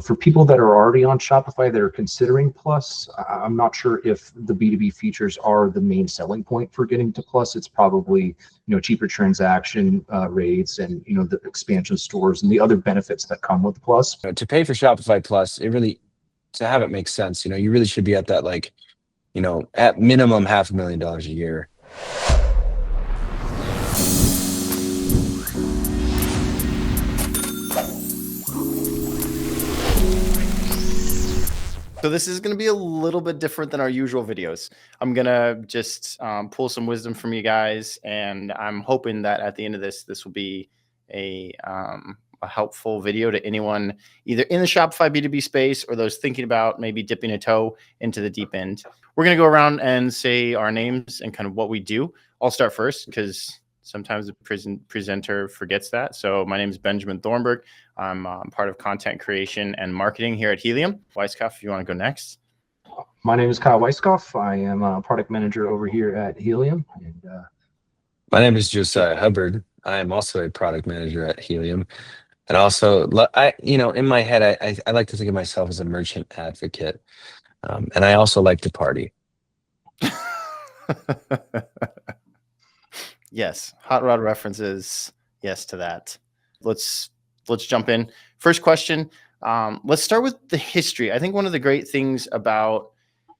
for people that are already on Shopify that are considering Plus, I'm not sure if the B2B features are the main selling point for getting to Plus. It's probably, cheaper transaction rates and, the expansion stores and the other benefits that come with Plus. To pay for Shopify Plus, to have it make sense, you really should be at that, like, at minimum $500,000 a year. So this is going to be a little bit different than our usual videos. I'm going to just pull some wisdom from you guys, and I'm hoping that at the end of this will be a helpful video to anyone either in the Shopify B2B space or those thinking about maybe dipping a toe into the deep end. We're going to go around and say our names and kind of what we do. I'll start first because sometimes the presenter forgets that. So my name is Benjamin Thornburg. I'm part of content creation and marketing here at Helium. Weiskopf, if you want to go next. My name is Kyle Weiskopf. I am a product manager over here at Helium. And my name is Josiah Hubbard. I am also a product manager at Helium. And also, in my head, I like to think of myself as a merchant advocate. And I also like to party. Yes, hot rod references. Yes to that. Let's jump in. First question. Let's start with the history. I think one of the great things about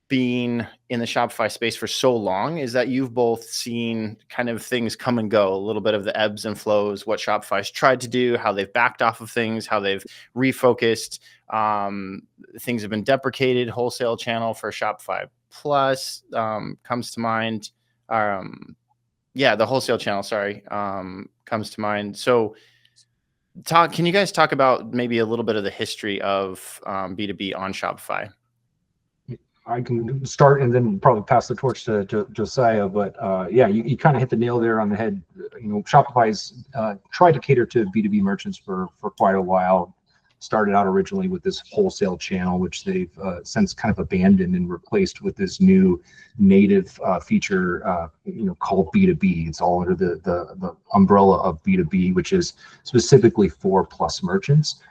being in the Shopify space for so long is that you've both seen kind of things come and go, a little bit of the ebbs and flows, what Shopify's tried to do, how they've backed off of things, how they've refocused. Things have been deprecated. Wholesale channel for Shopify Plus comes to mind. The wholesale channel, comes to mind. So can you guys talk about maybe a little bit of the history of B2B on Shopify? I can start and then probably pass the torch to Josiah, but you kind of hit the nail there on the head. Shopify's tried to cater to B2B merchants for quite a while. Started out originally with this wholesale channel, which they've since kind of abandoned and replaced with this new native feature, called B2B. It's all under the umbrella of B2B, which is specifically for Plus merchants.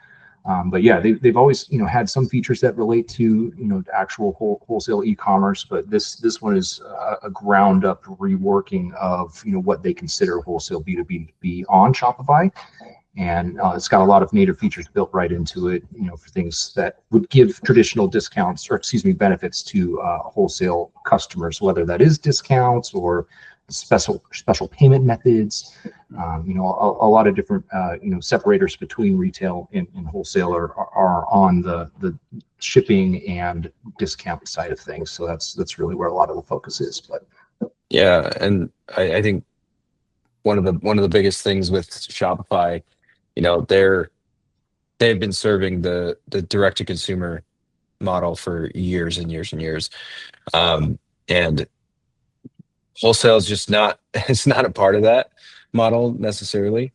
They've always had some features that relate to actual wholesale e-commerce, but this one is a ground up reworking of what they consider wholesale B2B to be on Shopify. And it's got a lot of native features built right into it, for things that would give traditional discounts benefits to wholesale customers, whether that is discounts or special payment methods. A lot of different separators between retail and wholesale are on the shipping and discount side of things. So that's really where a lot of the focus is. But yeah, and I think one of the biggest things with Shopify, they've been serving the direct to consumer model for years and years and years, and wholesale is just it's not a part of that model necessarily.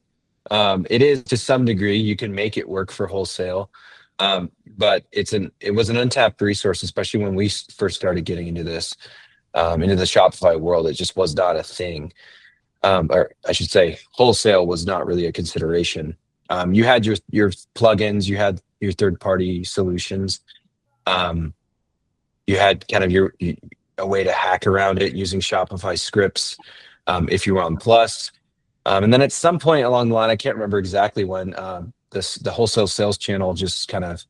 It is to some degree. You can make it work for wholesale, but it was an untapped resource, especially when we first started getting into this, into the Shopify world. It just was not a thing. Or I should say, wholesale was not really a consideration. You had your plugins, you had your third-party solutions, you had kind of a way to hack around it using Shopify scripts if you were on Plus. And then at some point along the line, I can't remember exactly when, the wholesale sales channel just kind of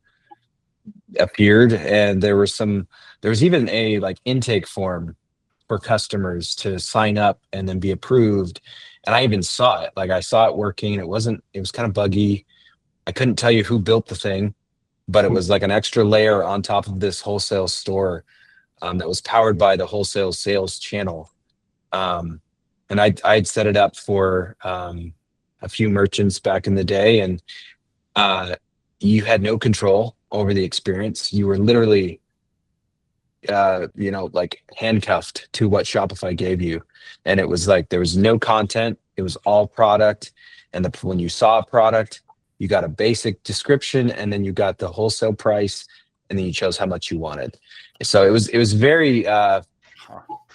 appeared, and there was even a intake form for customers to sign up and then be approved. And I even saw it. I saw it working. It was kind of buggy. I couldn't tell you who built the thing, but it was like an extra layer on top of this wholesale store that was powered by the wholesale sales channel. And I'd set it up for a few merchants back in the day, and you had no control over the experience. You were literally handcuffed to what Shopify gave you. And it was there was no content. It was all product. And when you saw a product, you got a basic description, and then you got the wholesale price, and then you chose how much you wanted. So it was very, I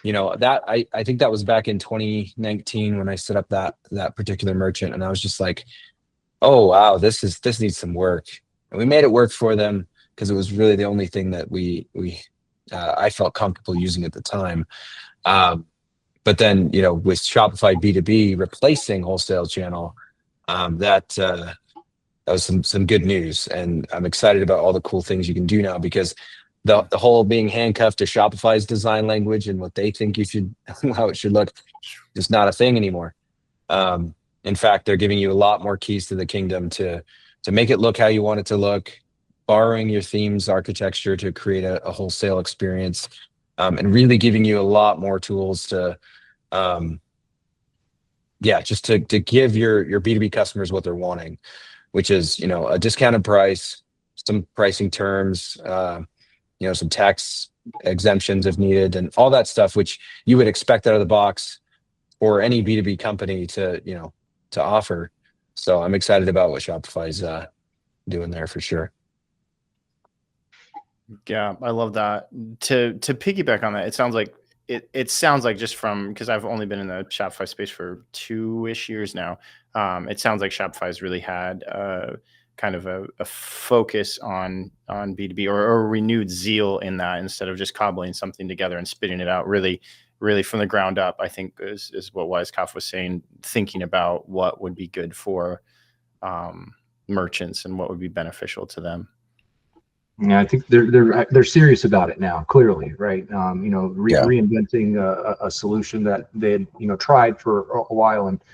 think that was back in 2019 when I set up that particular merchant. And I was just like, oh, wow, this needs some work. And we made it work for them because it was really the only thing that I felt comfortable using at the time. But then, with Shopify B2B replacing Wholesale channel, that was some good news. And I'm excited about all the cool things you can do now, because the whole being handcuffed to Shopify's design language and what they think how it should look, is not a thing anymore. In fact, they're giving you a lot more keys to the kingdom to make it look how you want it to look, borrowing your theme's architecture to create a wholesale experience, and really giving you a lot more tools to, just to give your B2B customers what they're wanting, which is, a discounted price, some pricing terms, some tax exemptions if needed, and all that stuff, which you would expect out of the box for any B2B company to offer. So I'm excited about what Shopify's doing there for sure. Yeah, I love that. To piggyback on that, it sounds like just from, because I've only been in the Shopify space for 2-ish years now. It sounds like Shopify's really had kind of a focus on B2B, or a renewed zeal in that, instead of just cobbling something together and spitting it out really from the ground up. I think is what Weiskopf was saying, thinking about what would be good for merchants and what would be beneficial to them. Yeah, I think they're serious about it now, clearly, right? Reinventing a solution that they had tried for a while. And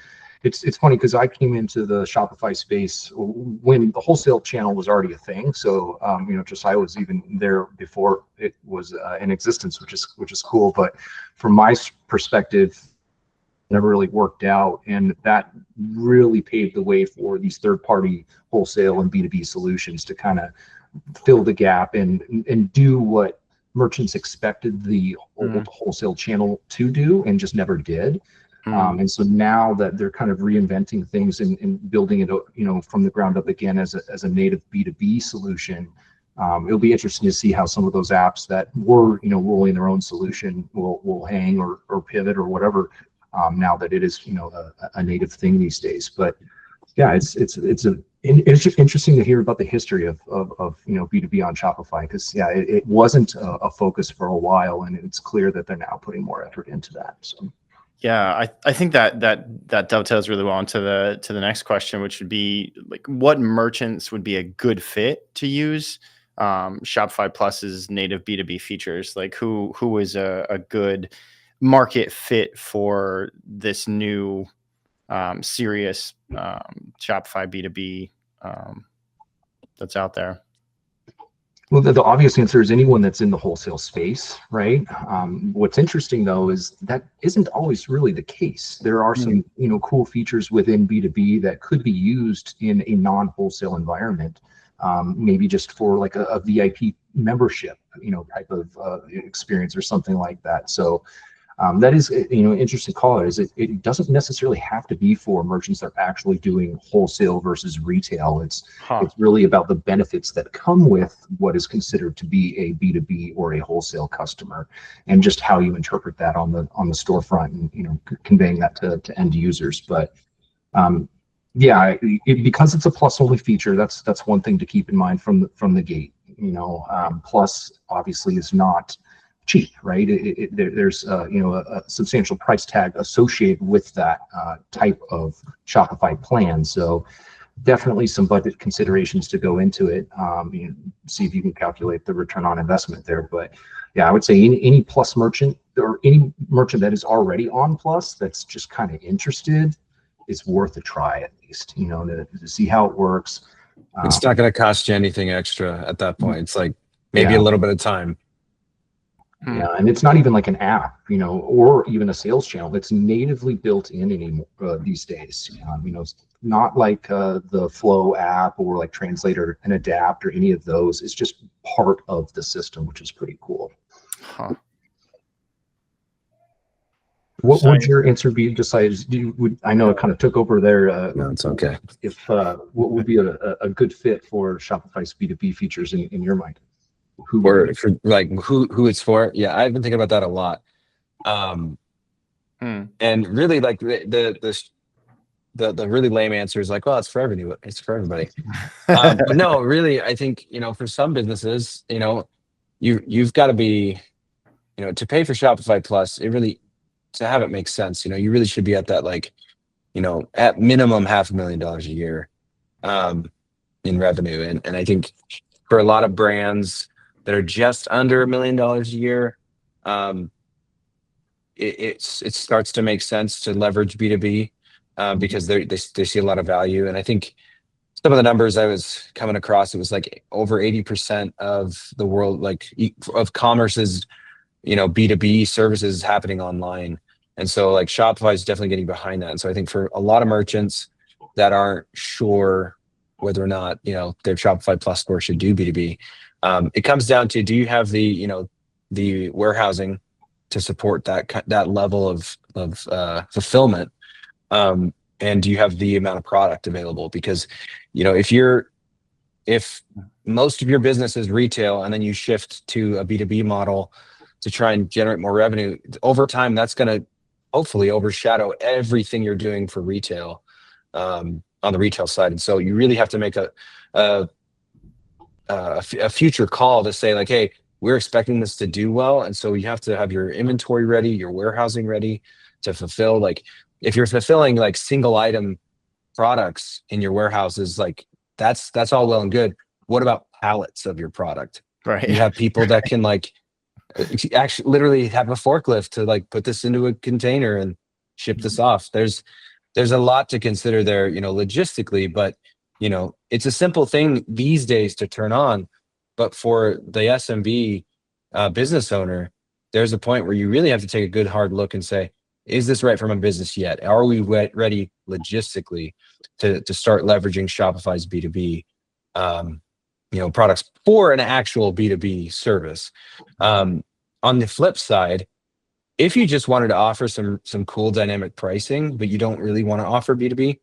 it's funny because I came into the Shopify space when the wholesale channel was already a thing. So Josiah was even there before it was in existence, which is cool. But from my perspective, never really worked out, and that really paved the way for these third-party wholesale and B2B solutions to kind of fill the gap and do what merchants expected the old wholesale channel to do and just never did. And so now that they're kind of reinventing things and building it, from the ground up again as a native B2B solution, it'll be interesting to see how some of those apps that were, rolling their own solution will hang or pivot or whatever, now that it is, a native thing these days. But yeah, it's interesting to hear about the history of B2B on Shopify, because it wasn't a focus for a while, and it's clear that they're now putting more effort into that. So yeah, I think that dovetails really well into the next question, which would be like, what merchants would be a good fit to use Shopify Plus's native B2B features? Like who is a good market fit for this new serious Shopify B2B that's out there? Well, the obvious answer is anyone that's in the wholesale space, right? What's interesting though is that isn't always really the case. There are some cool features within B2B that could be used in a non-wholesale environment, maybe just for like a VIP membership, type of experience or something like that. So that is, interesting call. It doesn't necessarily have to be for merchants that are actually doing wholesale versus retail. It's really about the benefits that come with what is considered to be a B2B or a wholesale customer, and just how you interpret that on the storefront, and conveying that to end users. But because it's a Plus only feature, that's one thing to keep in mind from the gate. Plus obviously is not cheap, right? There's a substantial price tag associated with that type of Shopify plan. So definitely some budget considerations to go into it. See if you can calculate the return on investment there. But yeah, I would say any Plus merchant, or any merchant that is already on Plus that's just kind of interested, it's worth a try at least, to see how it works. It's not going to cost you anything extra at that point. It's like maybe a little bit of time. Yeah, and it's not even like an app, or even a sales channel that's natively built in anymore these days. It's not like the Flow app or like Translator and Adapt or any of those. It's just part of the system, which is pretty cool. What would your answer be, Josiah? I know it kind of took over there. No, it's okay. What would be a good fit for Shopify's B2B features in your mind? Who it's for? Yeah, I've been thinking about that a lot. And really, like the the really lame answer is like, well, it's for everybody. It's for everybody. But no, really, I think, for some businesses, you've got to be, to pay for Shopify Plus, to have it make sense, you really should be at that, like, at minimum $500,000 a year in revenue. And I think for a lot of brands that are just under $1 million a year, it starts to make sense to leverage B2B because they see a lot of value. And I think some of the numbers I was coming across, it was like over 80% of the world, like of commerce's, B2B services happening online. And so like Shopify is definitely getting behind that. And so I think for a lot of merchants that aren't sure whether or not, their Shopify Plus score should do B2B, it comes down to, do you have the warehousing to support that level of fulfillment? And do you have the amount of product available? Because, if most of your business is retail and then you shift to a B2B model to try and generate more revenue, over time, that's going to hopefully overshadow everything you're doing for retail on the retail side. And so you really have to make a future call to say like, hey, we're expecting this to do well. And so you have to have your inventory ready, your warehousing ready to fulfill. Like if you're fulfilling like single item products in your warehouses, like that's all well and good. What about pallets of your product? Right. You have people that can like actually literally have a forklift to like put this into a container and ship this off. There's a lot to consider there, logistically, but it's a simple thing these days to turn on. But for the SMB business owner, there's a point where you really have to take a good hard look and say, is this right for my business yet? Are we ready logistically to start leveraging Shopify's B2B products for an actual B2B service? On the flip side, if you just wanted to offer some cool dynamic pricing, but you don't really want to offer B2B,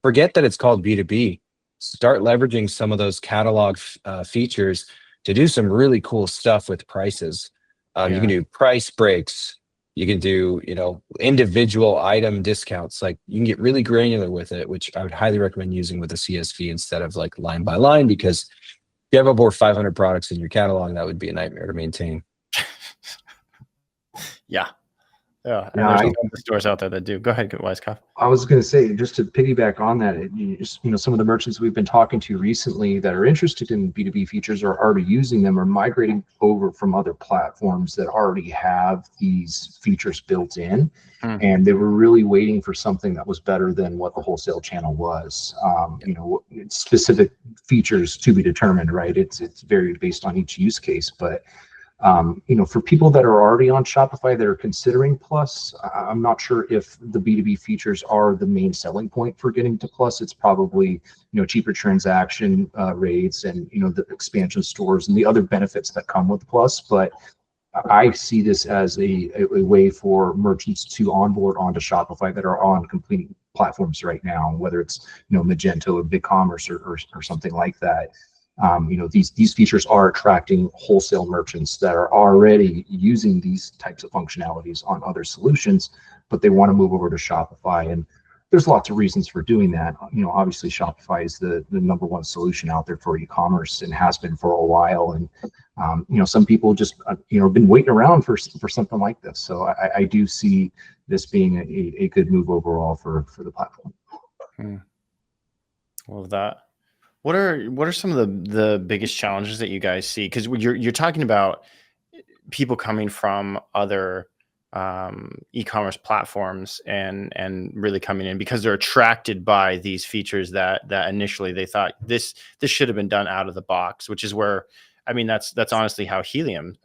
forget that it's called B2B. Start leveraging some of those catalog features to do some really cool stuff with prices. You can do price breaks. You can do, individual item discounts. Like you can get really granular with it, which I would highly recommend using with a CSV instead of like line by line, because if you have over 500 products in your catalog, that would be a nightmare to maintain. Yeah. And there's a lot of stores out there that do. Go ahead, Weiskopf. I was going to say, just to piggyback on that, some of the merchants we've been talking to recently that are interested in B2B features or already using them, are migrating over from other platforms that already have these features built in. And they were really waiting for something that was better than what the wholesale channel was. Specific features to be determined, right? It's very based on each use case, but for people that are already on Shopify that are considering Plus, I'm not sure if the B2B features are the main selling point for getting to Plus. It's probably, cheaper transaction rates and, the expansion stores and the other benefits that come with Plus. But I see this as a way for merchants to onboard onto Shopify that are on competing platforms right now, whether it's, Magento or BigCommerce or something like that. These features are attracting wholesale merchants that are already using these types of functionalities on other solutions, but they want to move over to Shopify. And there's lots of reasons for doing that. Obviously Shopify is the number one solution out there for e-commerce and has been for a while. And, some people just, been waiting around for something like this. So I do see this being a good move overall for the platform. Love that. What are some of the biggest challenges that you guys see? Because you're talking about people coming from other e-commerce platforms and really coming in because they're attracted by these features that initially they thought this should have been done out of the box, which is where, I mean, that's honestly how Helium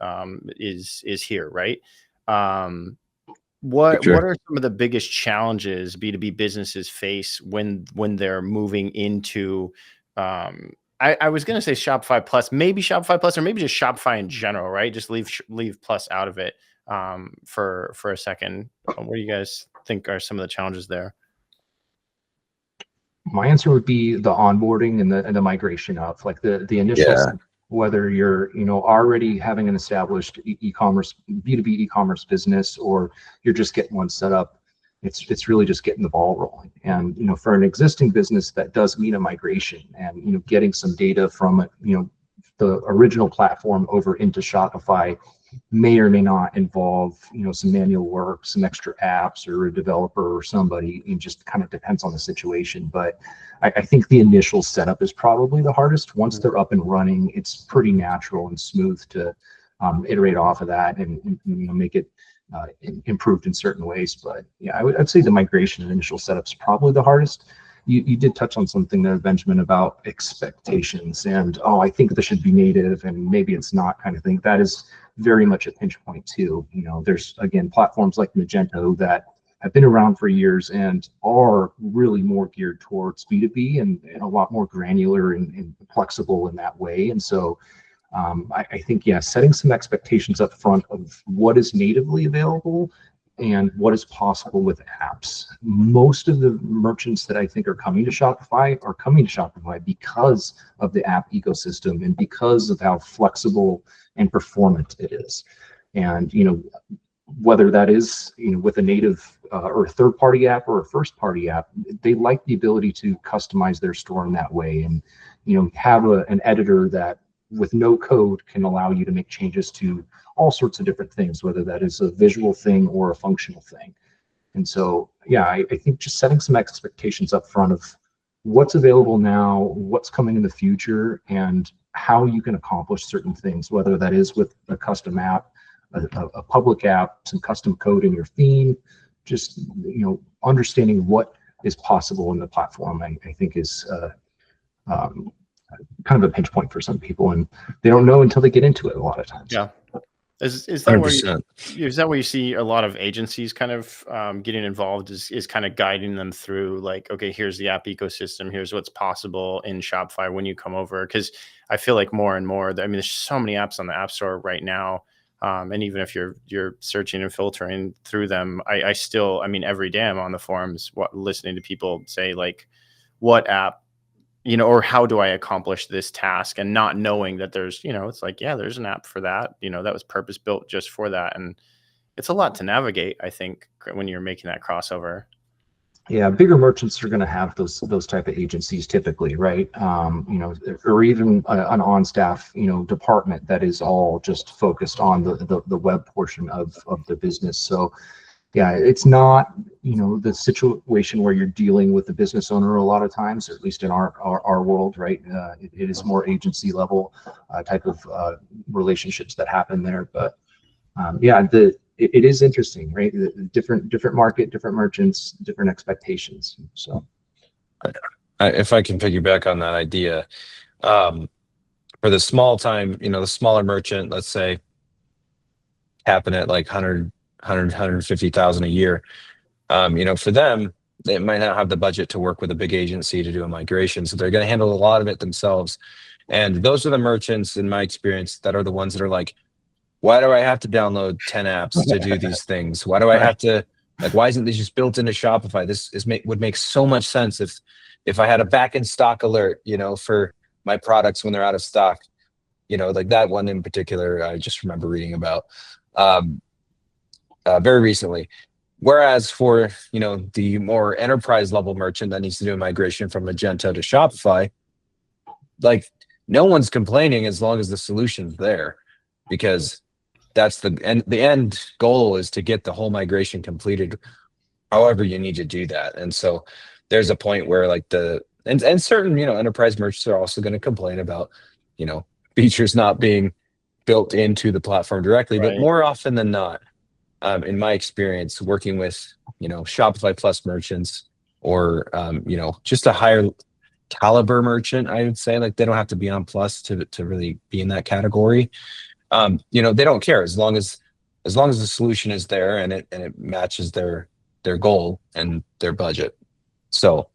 is here, right? What are some of the biggest challenges B2B businesses face when they're moving into I was going to say Shopify Plus, maybe Shopify Plus, or maybe just Shopify in general, right? Just leave Plus out of it for a second. What do you guys think are some of the challenges there? My answer would be the onboarding and the migration of like the initial step, whether you're already having an established e-commerce B2B e-commerce business or you're just getting one set up. It's really just getting the ball rolling. And for an existing business that does need a migration, and getting some data from it, the original platform over into Shopify may or may not involve some manual work, some extra apps, or a developer or somebody. It just kind of depends on the situation. But I think the initial setup is probably the hardest. Once they're up and running, it's pretty natural and smooth to iterate off of that and make it improved in certain ways. But yeah, I'd say the migration and initial setup is probably the hardest. You did touch on something there, Benjamin, about expectations and, I think this should be native and maybe it's not, kind of thing. That is very much a pinch point too. There's, again, platforms like Magento that have been around for years and are really more geared towards B2B and a lot more granular and flexible in that way. And so I think, setting some expectations up front of what is natively available and what is possible with apps. Most of the merchants that I think are coming to Shopify because of the app ecosystem and because of how flexible and performant it is. And whether that is with a native or a third-party app or a first-party app, they like the ability to customize their store in that way and have an editor that with no code can allow you to make changes to all sorts of different things, whether that is a visual thing or a functional thing. And so, I think just setting some expectations up front of what's available now, what's coming in the future, and how you can accomplish certain things, whether that is with a custom app, a public app, some custom code in your theme, just understanding what is possible in the platform, I think is kind of a pinch point for some people, and they don't know until they get into it a lot of times. Yeah. Is that 100%. where you see a lot of agencies kind of getting involved, is kind of guiding them through, like, okay, here's the app ecosystem, here's what's possible in Shopify when you come over? Because I feel like more and more, there's so many apps on the App Store right now. And even if you're searching and filtering through them, I still, every day I'm on the forums listening to people say, like, what app, or how do I accomplish this task, and not knowing that there's, it's like, there's an app for that, that was purpose built just for that. And it's a lot to navigate, I think, when you're making that crossover. Yeah, bigger merchants are going to have those type of agencies typically, right? Or even an on-staff, department that is all just focused on the web portion of the business. So yeah, it's not, the situation where you're dealing with the business owner a lot of times, or at least in our world, right? It is more agency level type of relationships that happen there. But it is interesting, right? Different market, different merchants, different expectations. So if I can piggyback on that idea, for the small time, the smaller merchant, let's say, happen at like 150,000 a year. For them, they might not have the budget to work with a big agency to do a migration, so they're going to handle a lot of it themselves. And those are the merchants, in my experience, that are the ones that are like, why do I have to download 10 apps to do these things? Why do I have to, why isn't this just built into Shopify? This would make so much sense if I had a back in stock alert, for my products when they're out of stock. Like that one in particular, I just remember reading about very recently. Whereas for, the more enterprise level merchant that needs to do a migration from Magento to Shopify, like, no one's complaining as long as the solution's there, because that's the end goal is to get the whole migration completed however you need to do that. And so there's a point where like and certain, enterprise merchants are also going to complain about, features not being built into the platform directly, Right. But more often than not, in my experience working with, Shopify Plus merchants or, just a higher caliber merchant, I would say, like, they don't have to be on Plus to really be in that category. They don't care as long as the solution is there and it matches their goal and their budget. So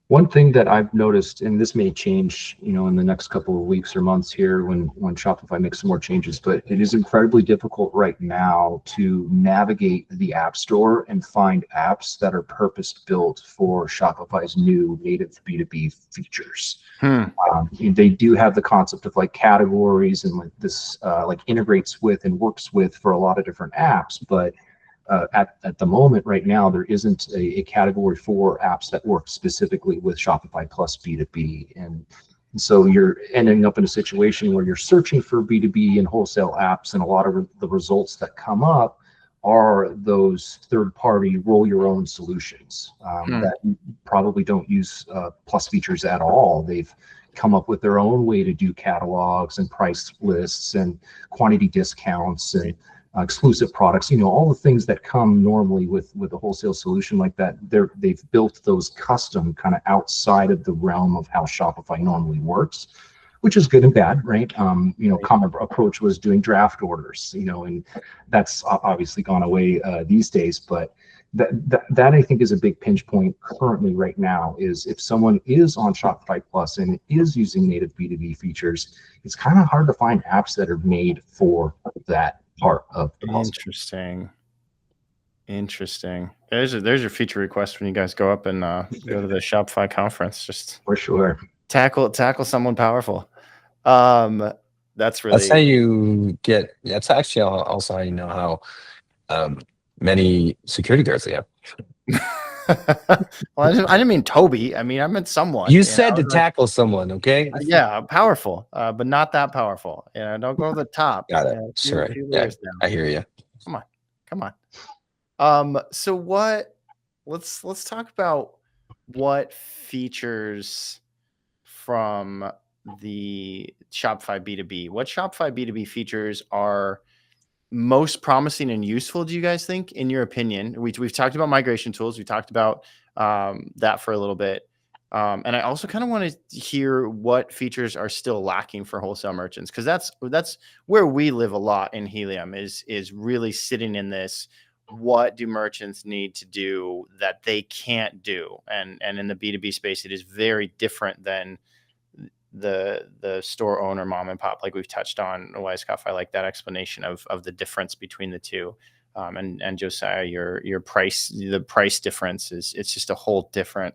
one thing that I've noticed, and this may change, in the next couple of weeks or months here when Shopify makes some more changes, but it is incredibly difficult right now to navigate the App Store and find apps that are purpose-built for Shopify's new native B2B features. They do have the concept of like categories and like this like integrates with and works with for a lot of different apps, but at the moment right now, there isn't a category for apps that work specifically with Shopify Plus B2B. And so you're ending up in a situation where you're searching for B2B and wholesale apps, and a lot of the results that come up are those third-party roll-your-own solutions that probably don't use Plus features at all. They've come up with their own way to do catalogs and price lists and quantity discounts and exclusive products. All the things that come normally with a wholesale solution like that. They've built those custom kind of outside of the realm of how Shopify normally works, which is good and bad, right? Common approach was doing draft orders, and that's obviously gone away these days. But that I think is a big pinch point currently right now, is if someone is on Shopify Plus and is using native B2B features, it's kind of hard to find apps that are made for that part of the puzzle. Interesting. There's your feature request when you guys go up and go to the Shopify conference. Just for sure. Tackle someone powerful. That's how you get. That's actually also how you know how many security guards they have. Well, I didn't mean Toby. I meant someone. You said to tackle someon, okay? Yeah, powerful, but not that powerful. Don't go to the top. Got it. Sure. Yeah, I hear you. Come on. So let's talk about what features from the Shopify B2B. What Shopify B2B features are most promising and useful, do you guys think, in your opinion? We've talked about migration tools. We talked about that for a little bit. And I also kind of want to hear what features are still lacking for wholesale merchants, because that's where we live a lot in Helium, is really sitting in this. What do merchants need to do that they can't do? And in the B2B space, it is very different than the store owner, mom and pop, like we've touched on. Weiskopf, I like that explanation of the difference between the two. And Josiah, your price, the price difference it's just a whole different.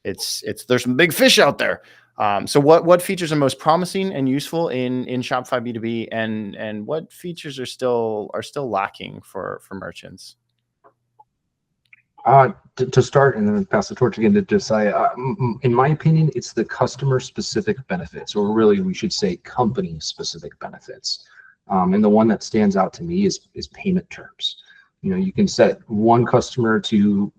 There's some big fish out there. So what features are most promising and useful in Shopify B2B, and what features are still lacking for merchants? To start, and then pass the torch again to Josiah. In my opinion, it's the customer-specific benefits, or really we should say company-specific benefits. And the one that stands out to me is payment terms. You can set one customer to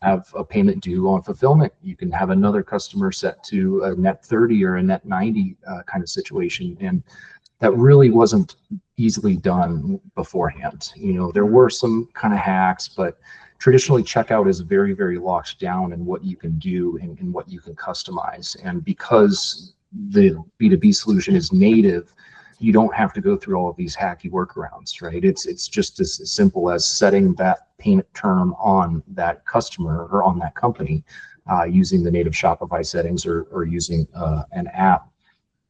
have a payment due on fulfillment. You can have another customer set to a net 30 or a net 90 kind of situation. And that really wasn't easily done beforehand. There were some kind of hacks, but traditionally checkout is very, very locked down in what you can do and what you can customize. And because the B2B solution is native, you don't have to go through all of these hacky workarounds, right? It's just as simple as setting that payment term on that customer or on that company using the native Shopify settings or using an app.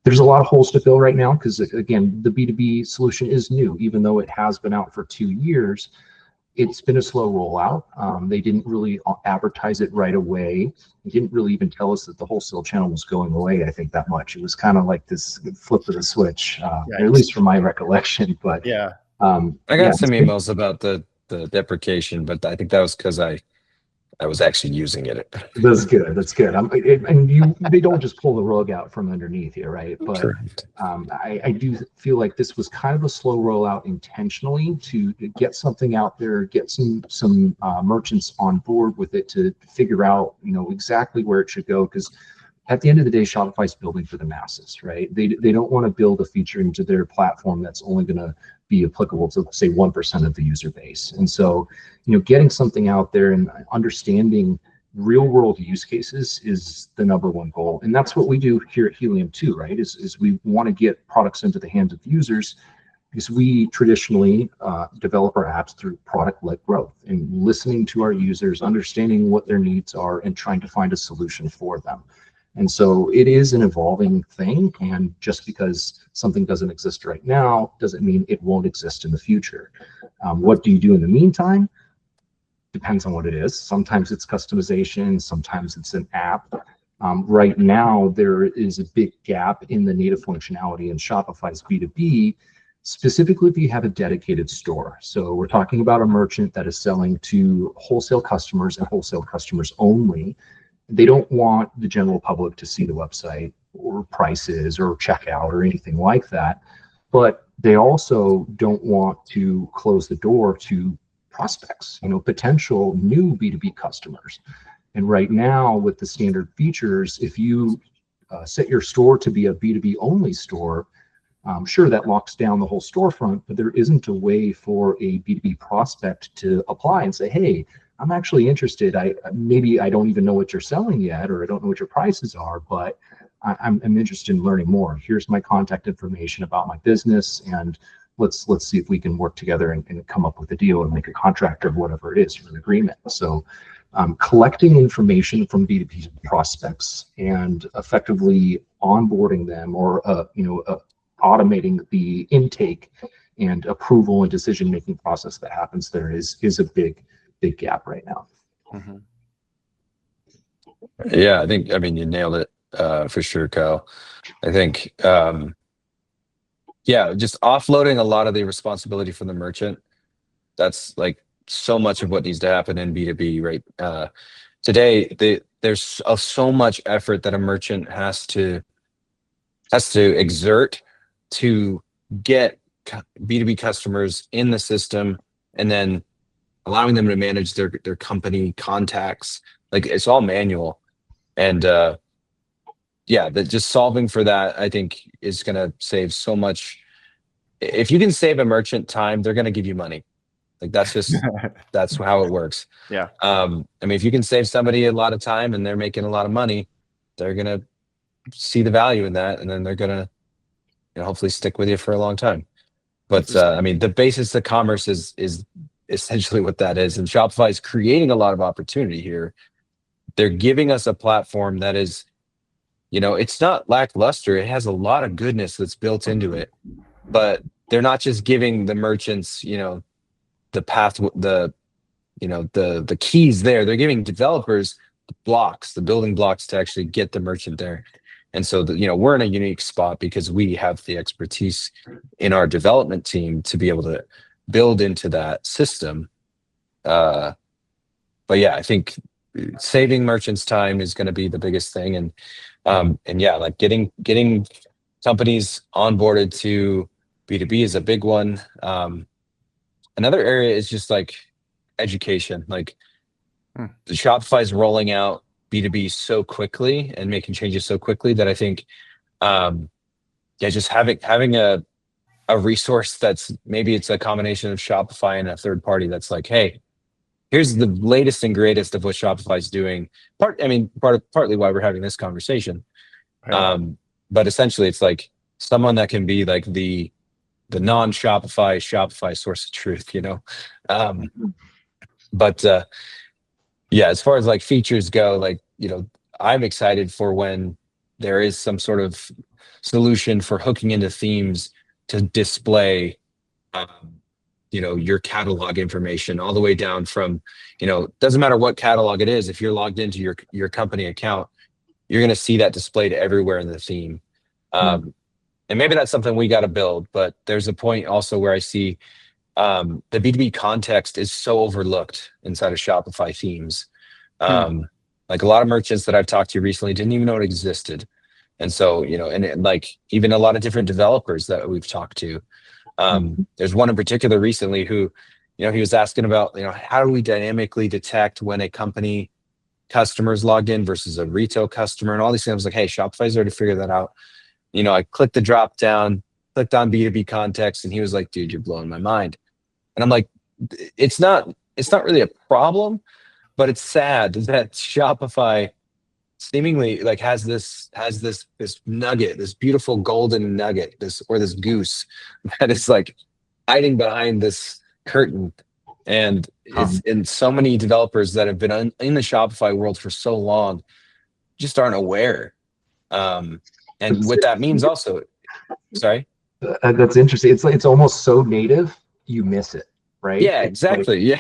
There's a lot of holes to fill right now because, again, the B2B solution is new. Even though it has been out for 2 years, it's been a slow rollout. They didn't really advertise it right away. They didn't really even tell us that the wholesale channel was going away, I think, that much. It was kind of like this flip of the switch, at least from my recollection. But yeah, I got some emails about the deprecation, but I think that was because I was actually using it. That's good. They don't just pull the rug out from underneath you, right? But I do feel like this was kind of a slow rollout intentionally to get something out there, get some merchants on board with it to figure out, exactly where it should go. Because at the end of the day, Shopify's building for the masses, right? They don't want to build a feature into their platform that's only going to be applicable to, say, 1% of the user base. And so, getting something out there and understanding real world use cases is the number one goal. And that's what we do here at Helium too, right? Is we want to get products into the hands of users, because we traditionally develop our apps through product-led growth and listening to our users, understanding what their needs are, and trying to find a solution for them. And so it is an evolving thing, and just because something doesn't exist right now doesn't mean it won't exist in the future. What do you do in the meantime? Depends on what it is. Sometimes it's customization, sometimes it's an app. Right now, there is a big gap in the native functionality in Shopify's B2B specifically if you have a dedicated store. So we're talking about a merchant that is selling to wholesale customers and wholesale customers only. They don't want the general public to see the website or prices or checkout or anything like that. But they also don't want to close the door to prospects, potential new B2B customers. And right now with the standard features, if you set your store to be a B2B only store, sure, that locks down the whole storefront, but there isn't a way for a B2B prospect to apply and say, hey, I'm actually interested. Maybe I don't even know what you're selling yet, or I don't know what your prices are, but I'm interested in learning more. Here's my contact information about my business, and let's see if we can work together and come up with a deal and make a contract or whatever it is for an agreement. So collecting information from B2B prospects and effectively onboarding them, or automating the intake and approval and decision-making process that happens there is a big gap right now. Mm-hmm. Yeah, I mean, you nailed it for sure, Kyle. I think, just offloading a lot of the responsibility from the merchant. That's like so much of what needs to happen in B2B, right? Today, there's so much effort that a merchant has to exert to get B2B customers in the system, and then allowing them to manage their company contacts. Like, it's all manual. And just solving for that, I think, is going to save so much. If you can save a merchant time, they're going to give you money. Like, that's how it works. Yeah. I mean, if you can save somebody a lot of time and they're making a lot of money, they're going to see the value in that, and then they're going to hopefully stick with you for a long time. But I mean, the basis of commerce is essentially what that is. And Shopify is creating a lot of opportunity here. They're giving us a platform that is, it's not lackluster. It has a lot of goodness that's built into it, but they're not just giving the merchants, the path, the keys there. They're giving developers the building blocks to actually get the merchant there. And so, we're in a unique spot because we have the expertise in our development team to be able to build into that system. But yeah, I think saving merchants time is going to be the biggest thing. And like getting companies onboarded to B2B is a big one. Another area is just like education. Like, the Shopify is rolling out B2B so quickly and making changes so quickly that I think, just having a resource that's, maybe it's a combination of Shopify and a third party that's like, hey, here's the latest and greatest of what Shopify is doing. Partly why we're having this conversation. Right. But essentially, it's like someone that can be like the non-Shopify source of truth, as far as like features go, like, I'm excited for when there is some sort of solution for hooking into themes to display, your catalog information all the way down from, doesn't matter what catalog it is. If you're logged into your company account, you're going to see that displayed everywhere in the theme. And maybe that's something we got to build, but there's a point also where I see the B2B context is so overlooked inside of Shopify themes. Like, a lot of merchants that I've talked to recently didn't even know it existed. And so, and like even a lot of different developers that we've talked to. There's one in particular recently who, he was asking about, how do we dynamically detect when a company customer is logged in versus a retail customer and all these things. I was like, hey, Shopify's already figured that out. I clicked the drop down, clicked on B2B context, and he was like, dude, you're blowing my mind. And I'm like, it's not really a problem, but it's sad that Shopify seemingly like has this nugget, this beautiful golden nugget, this goose that is like hiding behind this curtain. And it's in so many developers that have been in the Shopify world for so long just aren't aware. And what that means also, sorry. That's interesting. It's almost so native, you miss it, right? Yeah, exactly.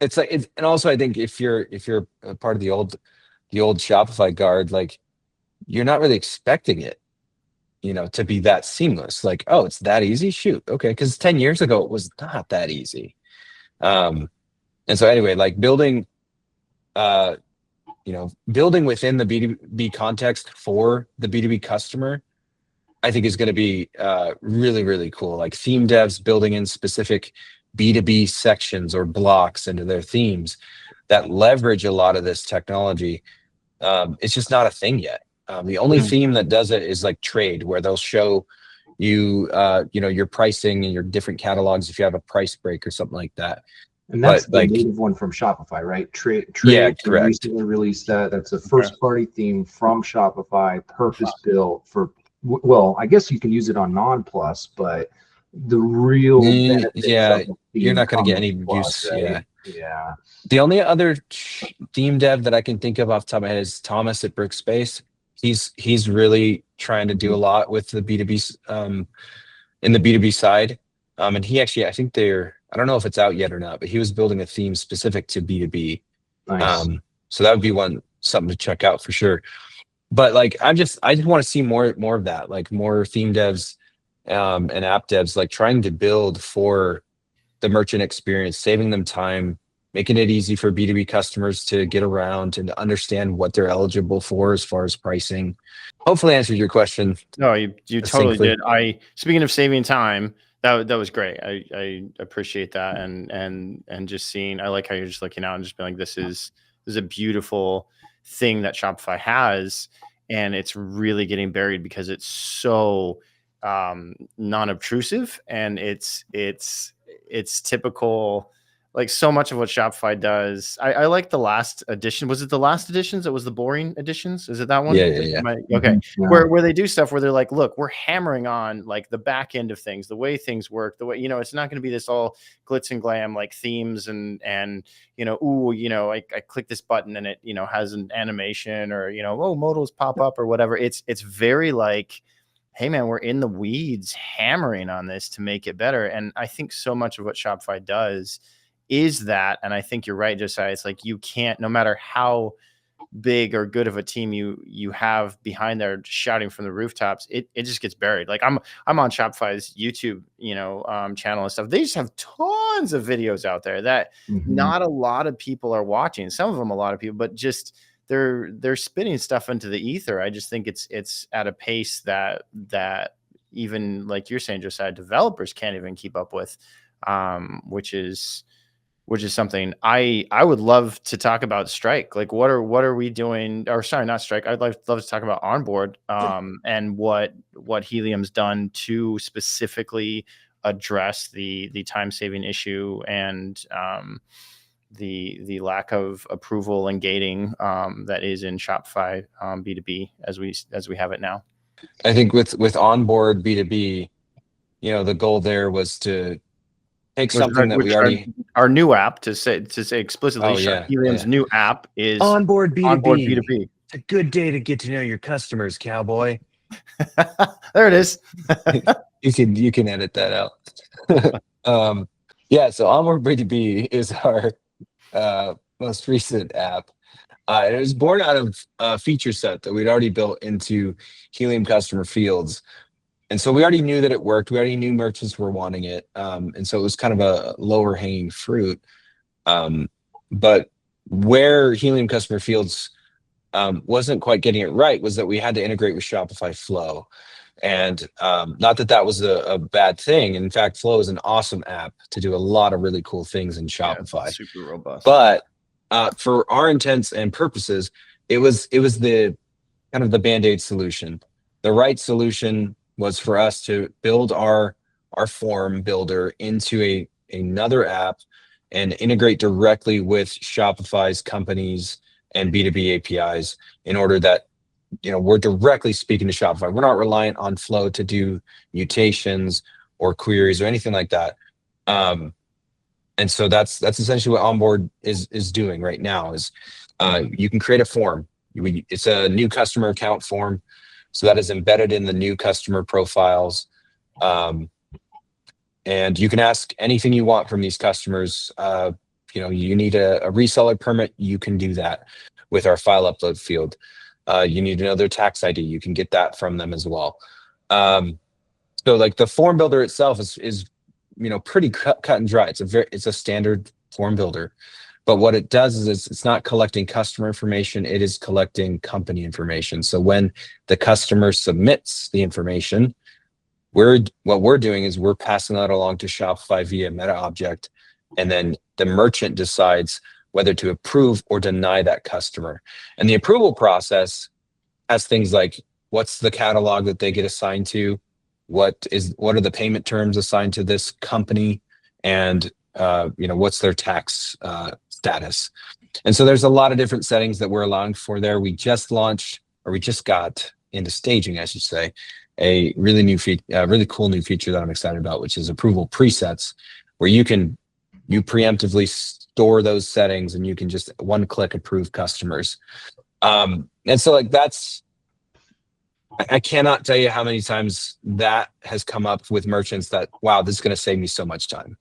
It's like, and also I think if you're a part of the old Shopify guard, like, you're not really expecting it. to be that seamless. Like, oh, it's that easy? Shoot. Okay. Because 10 years ago, it was not that easy. And so anyway, like building within the B2B context for the B2B customer, I think is going to be really, really cool. Like theme devs building in specific B2B sections or blocks into their themes that leverage a lot of this technology. It's just not a thing yet. The only theme that does it is like trade, where they'll show you, your pricing and your different catalogs if you have a price break or something like that. And that's But, the like, native one from Shopify, right? Trade Yeah, correct. recently released that. That's a first-party theme from Shopify, purpose-built for. Well, I guess you can use it on non-plus, but the real benefits yeah, of the you're theme not going to get come any with Plus, use. right? Yeah. Yeah. The only other theme dev that I can think of off the top of my head is Thomas at Workspace. He's really trying to do a lot with the B2B in the B2B side. And he actually, I think I don't know if it's out yet or not, but he was building a theme specific to B2B. Nice. So that would be something to check out for sure. But like, I just want to see more of that, like more theme devs and app devs, like trying to build for the merchant experience, saving them time, making it easy for B2B customers to get around and to understand what they're eligible for as far as pricing. Hopefully answered your question. No, you totally did. Speaking of saving time, that was great. I appreciate that, and just seeing. I like how you're just looking out and just being like, this is a beautiful thing that Shopify has, and it's really getting buried because it's so non-obtrusive, and it's typical. Like so much of what Shopify does, I like the last edition. Was it the last editions? That was the boring editions. Is it that one? Yeah. Okay. Yeah. Where they do stuff where they're like, look, we're hammering on like the back end of things, the way things work, the way, it's not going to be this all glitz and glam, like themes and, I click this button and it, has an animation or, modals pop up or whatever. It's very like, hey man, we're in the weeds hammering on this to make it better. And I think so much of what Shopify does is that, and I think you're right, Josiah. It's like you can't, no matter how big or good of a team you have behind there shouting from the rooftops, it just gets buried. Like I'm on Shopify's YouTube, channel and stuff. They just have tons of videos out there that not a lot of people are watching. Some of them, a lot of people, but just they're spitting stuff into the ether. I just think it's at a pace that even like you're saying, Josiah, developers can't even keep up with, which is something I would love to talk about. Strike. Like what are we doing? Or sorry, not Strike. I'd love to talk about Onboard and what Helium's done to specifically address the time saving issue and the lack of approval and gating that is in Shopify B2B as we have it now. I think with Onboard B2B, the goal there was to take something that we already our new app to say explicitly. Helium's new app is Onboard B2B. Onboard B2B. It's a good day to get to know your customers, cowboy. There it is. You can edit that out. So Onboard B2B is our most recent app. It was born out of a feature set that we'd already built into Helium customer fields. And so we already knew that it worked. We already knew merchants were wanting it. And so it was kind of a lower hanging fruit. But where Helium customer fields wasn't quite getting it right was that we had to integrate with Shopify Flow. And not that was a bad thing. In fact, Flow is an awesome app to do a lot of really cool things in Shopify. Super robust. But for our intents and purposes, it was the kind of the Band-Aid solution. The right solution was for us to build our form builder into another app and integrate directly with Shopify's companies and B2B APIs in order that we're directly speaking to Shopify. We're not reliant on Flow to do mutations or queries or anything like that. And so that's essentially what Onboard is doing right now. Is you can create a form. It's a new customer account form. So that is embedded in the new customer profiles. And you can ask anything you want from these customers. You need a reseller permit. You can do that with our file upload field. You need to know their tax ID. You can get that from them as well. So like the form builder itself is pretty cut and dry. It's a standard form builder. But what it does is it's not collecting customer information, it is collecting company information. So when the customer submits the information, what we're doing is we're passing that along to Shopify via meta object, and then the merchant decides whether to approve or deny that customer. And the approval process has things like, what's the catalog that they get assigned to, what are the payment terms assigned to this company, and what's their tax status. And so there's a lot of different settings that we're allowing for there. We just got into staging, I should say, a really cool new feature that I'm excited about, which is approval presets, where you preemptively store those settings and you can just one click approve customers. And so like I cannot tell you how many times that has come up with merchants that, wow, this is going to save me so much time.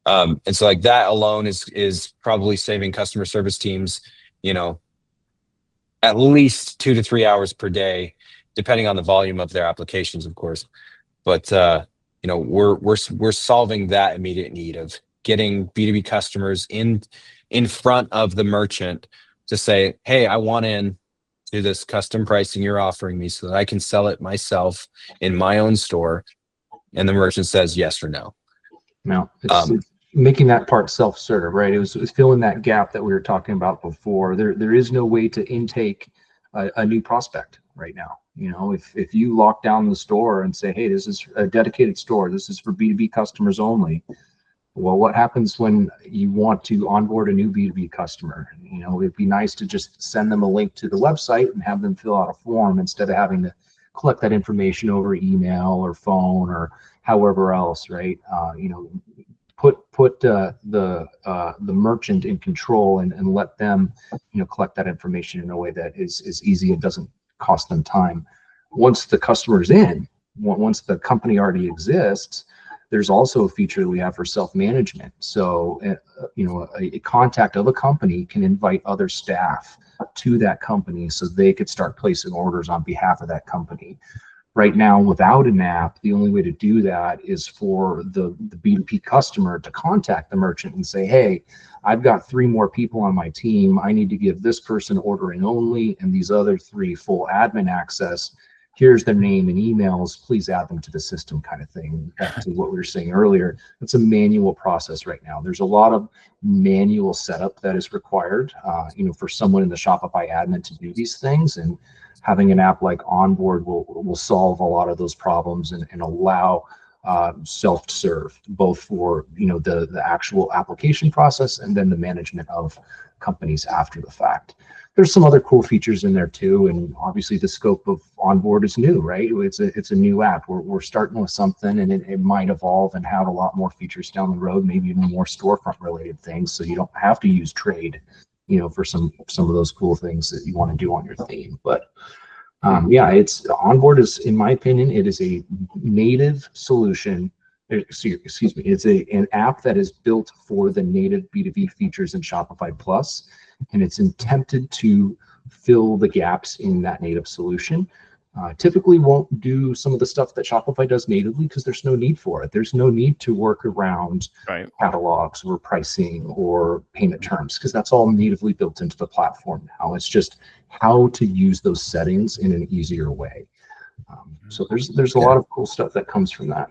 And so like that alone is probably saving customer service teams, at least 2 to 3 hours per day, depending on the volume of their applications, of course. But we're solving that immediate need of getting B2B customers in front of the merchant to say, hey, I want in to this custom pricing you're offering me so that I can sell it myself in my own store. And the merchant says yes or no. No, it's making that part self-serve, right? It was filling that gap that we were talking about before. There is no way to intake a new prospect right now. If you lock down the store and say, hey, this is a dedicated store, this is for B2B customers only. Well, what happens when you want to onboard a new B2B customer? It'd be nice to just send them a link to the website and have them fill out a form instead of having to collect that information over email or phone or however else, right? Put the merchant in control and let them collect that information in a way that is easy and doesn't cost them time. Once the customer's in, once the company already exists, there's also a feature that we have for self-management. So a contact of a company can invite other staff to that company so they could start placing orders on behalf of that company. Right now, without an app, the only way to do that is for the B2B customer to contact the merchant and say, hey, I've got 3 more people on my team. I need to give this person ordering only and these other 3 full admin access. Here's their name and emails. Please add them to the system, kind of thing. Back to what we were saying earlier. It's a manual process right now. There's a lot of manual setup that is required, for someone in the Shopify admin to do these things. And having an app like Onboard will solve a lot of those problems and allow self-serve, both for the actual application process and then the management of companies after the fact. There's some other cool features in there too, and obviously the scope of Onboard is new, right? It's a new app. We're starting with something, and it might evolve and have a lot more features down the road, maybe even more storefront related things, so you don't have to use trade, for some of those cool things that you want to do on your theme. But it's Onboard is, in my opinion, it is a native solution. Excuse me, it's an app that is built for the native B2B features in Shopify Plus, and it's intended to fill the gaps in that native solution. Typically won't do some of the stuff that Shopify does natively because there's no need for it. There's no need to work around catalogs or pricing or payment terms because that's all natively built into the platform now. It's just how to use those settings in an easier way. So there's a lot of cool stuff that comes from that.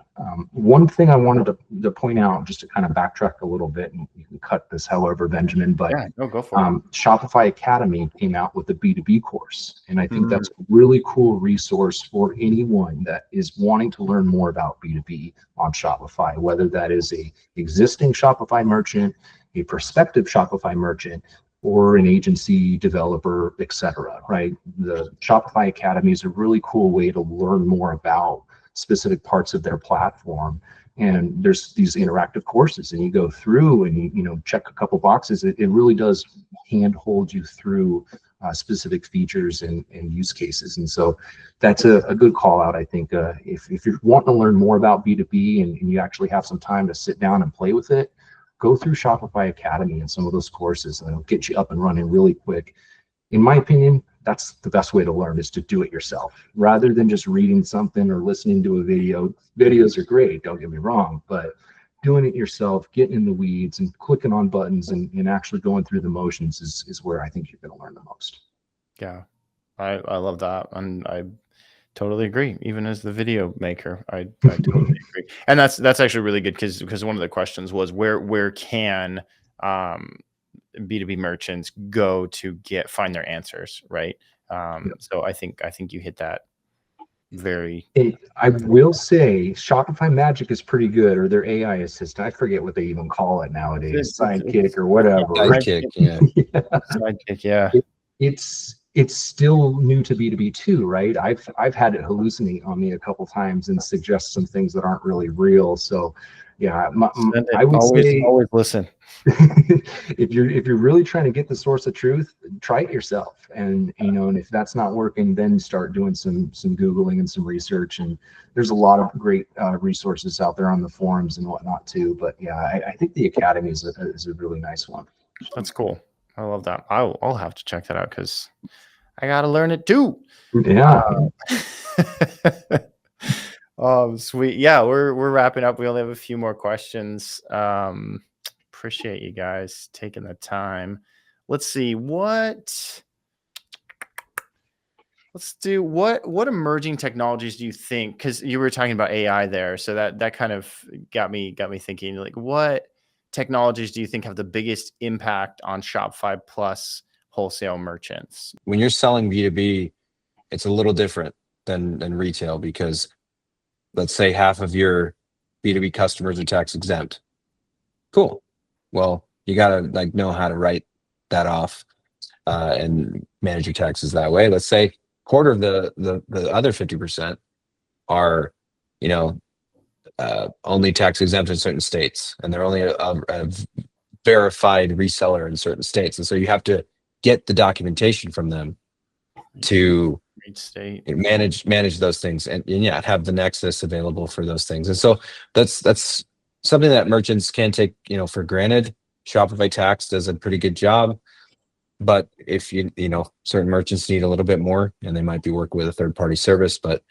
One thing I wanted to point out, just to kind of backtrack a little bit, and you can cut this however, Benjamin, but go for it. Shopify Academy came out with a B2B course, and I think that's a really cool resource for anyone that is wanting to learn more about B2B on Shopify, whether that is a existing Shopify merchant, a prospective Shopify merchant, or an agency, developer, etc. Right? The Shopify Academy is a really cool way to learn more about specific parts of their platform. And there's these interactive courses, and you go through and you check a couple boxes. It really does handhold you through specific features and use cases. And so that's a good call out, I think. If you're wanting to learn more about B2B and you actually have some time to sit down and play with it, go through Shopify Academy and some of those courses, and it'll get you up and running really quick. In my opinion, that's the best way to learn, is to do it yourself rather than just reading something or listening to a video. Videos are great, don't get me wrong, but doing it yourself, getting in the weeds and clicking on buttons and actually going through the motions is where I think you're going to learn the most. Yeah, I love that. And I totally agree. Even as the video maker, I totally agree. And that's actually really good because one of the questions was where can B2B merchants go to find their answers, right? So I think you hit that very. And I will say Shopify Magic is pretty good, or their AI assistant. I forget what they even call it nowadays, Sidekick or whatever. Sidekick, yeah. Sidekick, yeah. It's still new to B2B too, right? I've had it hallucinate on me a couple times and suggest some things that aren't really real. So yeah, I would say always listen. if you're really trying to get the source of truth, try it yourself. And and if that's not working, then start doing some Googling and some research. And there's a lot of great resources out there on the forums and whatnot too. But yeah, I think the Academy is a really nice one. That's cool. I love that. I'll have to check that out because I gotta learn it too. Yeah. Oh, sweet. Yeah, we're wrapping up. We only have a few more questions. Appreciate you guys taking the time. Let's see what emerging technologies do you think? Because you were talking about AI there, so that kind of got me thinking. Like, what technologies do you think have the biggest impact on Shopify Plus wholesale merchants? When you're selling B2B, it's a little different than retail, because let's say half of your B2B customers are tax exempt. Cool. Well, you got to know how to write that off and manage your taxes that way. Let's say quarter of the other 50% are, only tax exempt in certain states, and they're only a verified reseller in certain states. And so you have to get the documentation from them to manage those things, and have the Nexus available for those things. And so that's something that merchants can take for granted. Shopify Tax does a pretty good job, but if certain merchants need a little bit more, and they might be working with a third-party service. But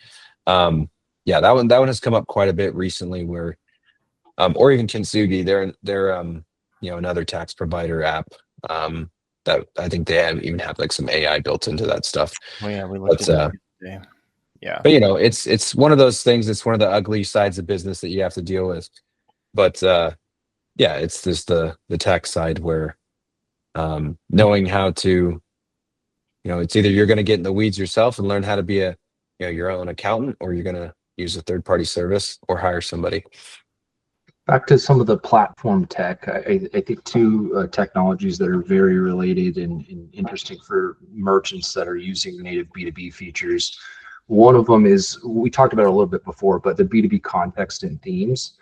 that one has come up quite a bit recently, where or even Kintsugi, they're another tax provider app that I think they even have like some AI built into that stuff. Oh yeah, we looked at it today. Yeah, but it's one of those things. It's one of the ugly sides of business that you have to deal with. But it's just the tax side where knowing how to, it's either you're going to get in the weeds yourself and learn how to be your own accountant, or you're going to use a third-party service or hire somebody. Back to some of the platform tech, I think two technologies that are very related and interesting for merchants that are using native B2B features. One of them is, we talked about it a little bit before, but the B2B context and themes.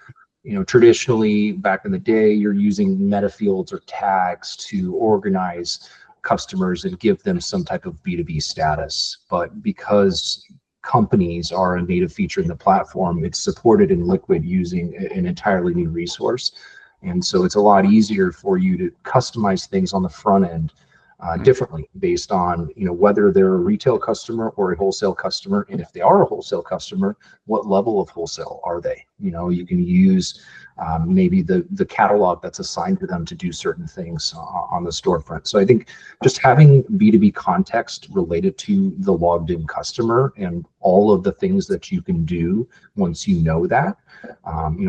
Traditionally, back in the day, you're using meta fields or tags to organize customers and give them some type of B2B status. But because companies are a native feature in the platform, it's supported in Liquid using an entirely new resource. And so it's a lot easier for you to customize things on the front end differently based on whether they're a retail customer or a wholesale customer, and if they are a wholesale customer, what level of wholesale are they? You can use maybe the catalog that's assigned to them to do certain things on the storefront. So I think just having B2B context related to the logged in customer and all of the things that you can do once you know that,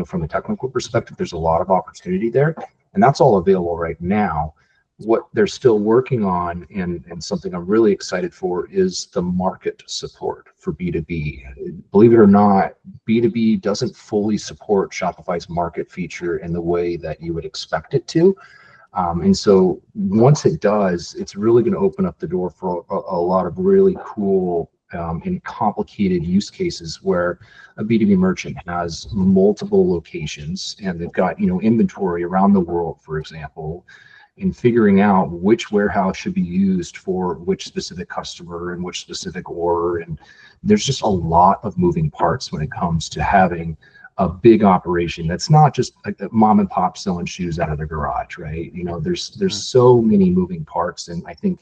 from a technical perspective, there's a lot of opportunity there, and that's all available right now. What they're still working on, and something I'm really excited for, is the market support for B2B. Believe it or not, B2B doesn't fully support Shopify's market feature in the way that you would expect it to. And so once it does, it's really going to open up the door for a lot of really cool and complicated use cases where a B2B merchant has multiple locations and they've got inventory around the world, for example, in figuring out which warehouse should be used for which specific customer and which specific order. And there's just a lot of moving parts when it comes to having a big operation that's not just like a mom and pop selling shoes out of the garage, right? There's so many moving parts, and I think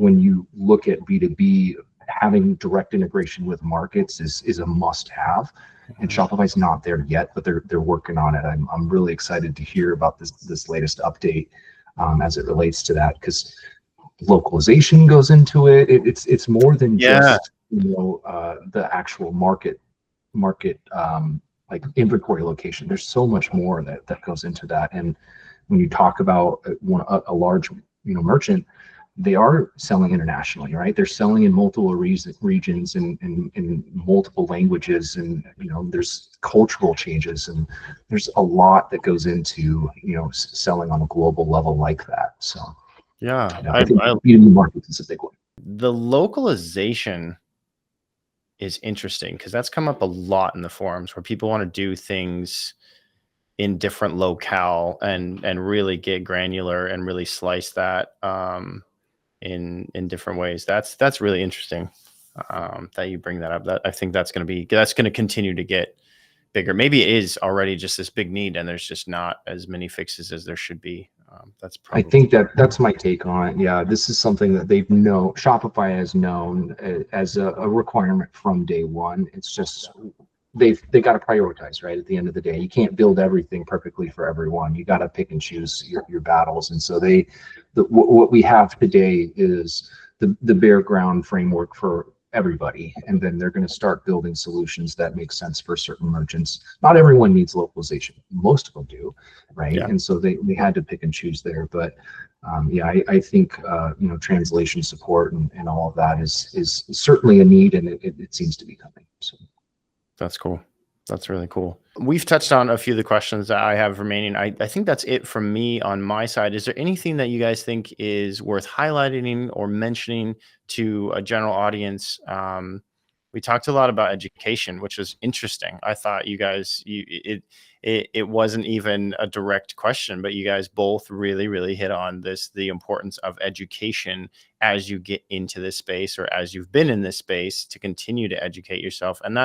when you look at B2B, having direct integration with markets is a must-have. And Shopify's not there yet, but they're working on it. I'm really excited to hear about this latest update as it relates to that, because localization goes into it. It's more than just the actual market like inventory location. There's so much more that goes into that. And when you talk about a large merchant, they are selling internationally, right? They're selling in multiple regions and in multiple languages, and there's cultural changes, and there's a lot that goes into selling on a global level like that. So I think B2B market is a big one. The localization is interesting because that's come up a lot in the forums, where people want to do things in different locale and really get granular and really slice that in different ways. That's really interesting that you bring that up. That I think that's going to continue to get bigger. Maybe it is already just this big need, and there's just not as many fixes as there should be. I think that's my take on it. Yeah, this is something that Shopify has known as a requirement from day one. It's just they got to prioritize, right? At the end of the day, you can't build everything perfectly for everyone. You got to pick and choose your battles. And so what we have today is the bare ground framework for everybody, and then they're going to start building solutions that make sense for certain merchants. Not everyone needs localization, most of them do, right? And so they had to pick and choose there. But I think translation support and all of that is certainly a need, and it seems to be coming. So that's cool. That's really cool. We've touched on a few of the questions that I have remaining. I think that's it from me on my side. Is there anything that you guys think is worth highlighting or mentioning to a general audience? We talked a lot about education, which was interesting. I thought you guys, it wasn't even a direct question, but you guys both really, really hit on the importance of education as you get into this space, or as you've been in this space, to continue to educate yourself. And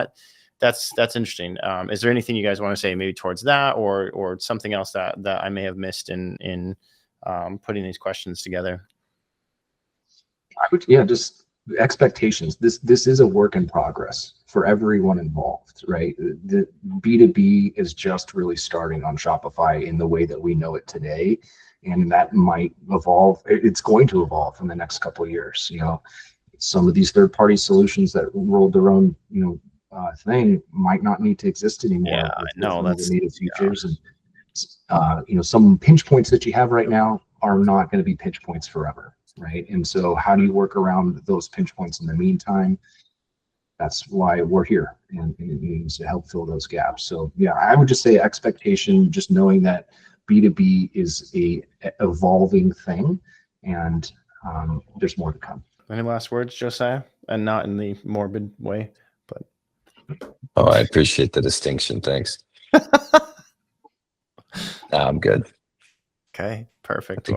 that's interesting. Is there anything you guys want to say maybe towards that, or something else that I may have missed in putting these questions together? Just expectations. This is a work in progress for everyone involved, right? The B2B is just really starting on Shopify in the way that we know it today, and that might evolve. It's going to evolve in the next couple of years. Some of these third-party solutions that rolled their own, thing might not need to exist anymore. Yeah, I know. That's native features, and some pinch points that you have right now are not going to be pinch points forever, right? And so, how do you work around those pinch points in the meantime? That's why we're here, and it needs to help fill those gaps. So, I would just say expectation, just knowing that B2B is a evolving thing, and there's more to come. Any last words, Josiah? And not in the morbid way, but. Oh, I appreciate the distinction. Thanks. I'm good. Okay, perfect. I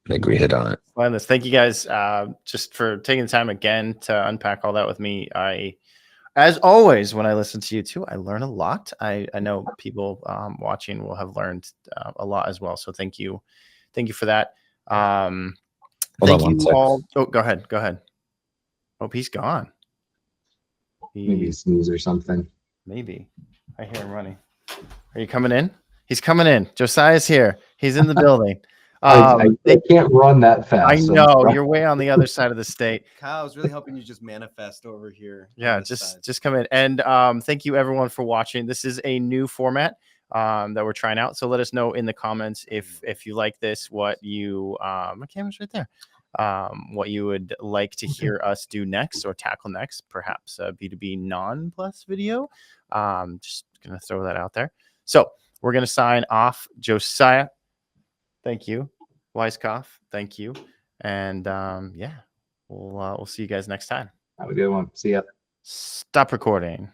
think we hit on it. Well, thank you guys just for taking the time again to unpack all that with me. As always, when I listen to you too, I learn a lot. I know people watching will have learned a lot as well. So thank you for that. Thank you all. Oh, go ahead. Oh, he's gone. Maybe a sneeze or something. Maybe. I hear him running. Are you coming in? He's coming in. Josiah's here. He's in the building. I can't run that fast. I know. You're way on the other side of the state. Kyle, I was really hoping you just manifest over here. Yeah, just come in. And thank you everyone for watching. This is a new format that we're trying out. So let us know in the comments if you like this, what you my camera's right there. What you would like to hear us do next or tackle next, perhaps a B2B non-plus video. Just gonna throw that out there. So we're gonna sign off. Josiah, thank you. Weiskopf, thank you. And we'll see you guys next time. Have a good one. See ya. Stop recording.